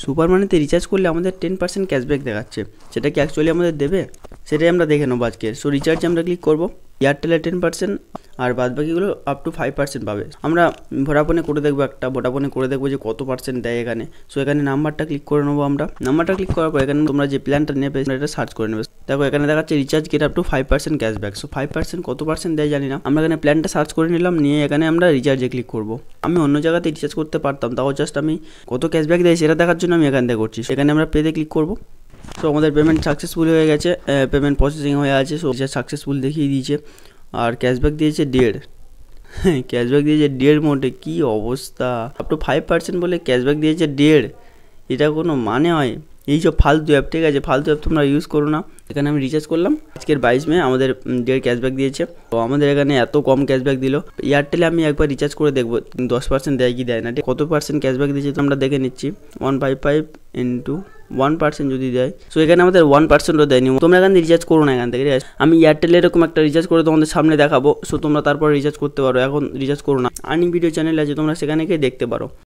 Super মানিতে recharge করলে আমাদের 10% ক্যাশব্যাক দেখাচ্ছে, সেটা কি অ্যাকচুয়ালি আমাদের দেবে সেটাই আমরা দেখে নেবো আজকে। সো রিচার্জে আমরা ক্লিক করবো, এয়ারটেলে 10% আর বাদবাকিগুলো আপ টু 5% পাবে। আমরা ভোডাফোনে করে দেখবো, একটা ভোডাফোনে করে দেখবো যে কত পার্সেন্ট দেয় এখানে। সো এখানে নাম্বারটা ক্লিক করে নেবো আমরা। নাম্বারটা ক্লিক করার পর এখানে তোমরা যে প্ল্যানটা নেবে এটা সার্চ করে নেবে। দেখো এখানে দেখাচ্ছে recharge get up to 5% cashback. So 5% কত পার্সেন্ট দেয় জানি না, আমরা এখানে প্ল্যানটা সার্চ করে নিলাম, নিয়ে এখানে আমরা রিচার্জে ক্লিক করবো। আমি অন্য জায়গাতে রিচার্জ করতে পারতাম, তাও জাস্ট আমি কত ক্যাশব্যাক দেয় সেটা দেখার জন্য আমি এখান থেকে করছি। সেখানে আমরা পেতে ক্লিক করবো। সো আমাদের পেমেন্ট সাকসেসফুল হয়ে গেছে, পেমেন্ট প্রসেসিং হয়ে আছে। সো রিচার্জ সাকসেসফুল দেখিয়ে দিয়েছে, আর ক্যাশব্যাক দিয়েছে 1.5। ক্যাশব্যাক দিয়েছে 1.5 মোটে, কী অবস্থা! আপ টু 5% বলে ক্যাশব্যাক দিয়েছে 1.5, এটা কোনো মানে হয়? এই সব ফালতু অ্যাপ, ঠিক আছে, ফালতু অ্যাপ তোমরা ইউজ করো না। এখানে আমি রিচার্জ করলাম, আজকের 22 মে আমাদের 1.5 ক্যাশব্যাক দিয়েছে। তো আমাদের এখানে এত কম ক্যাশব্যাক দিল। এয়ারটেলে আমি একবার রিচার্জ করে দেখবো 10% দেয় কি দেয় না, ঠিক কত পার্সেন্ট ক্যাশব্যাক দিয়েছে তোমরা দেখে নিচ্ছি। 155 ইন্টু 1% যদি দেয়, সো এখানে আমাদের 1%ও দেয়নি। তোমরা এখান থেকে রিচার্জ করো না এখান থেকে, ঠিক আছে। আমি এয়ারটেলে এরকম একটা রিচার্জ করে তোমাদের সামনে দেখাবো, সো তোমরা তারপর রিচার্জ করতে পারো। এখন রিচার্জ করো না, আর্নিং ভিডিও চ্যানেল আছে, তোমরা সেখানে গিয়ে দেখতে পারো।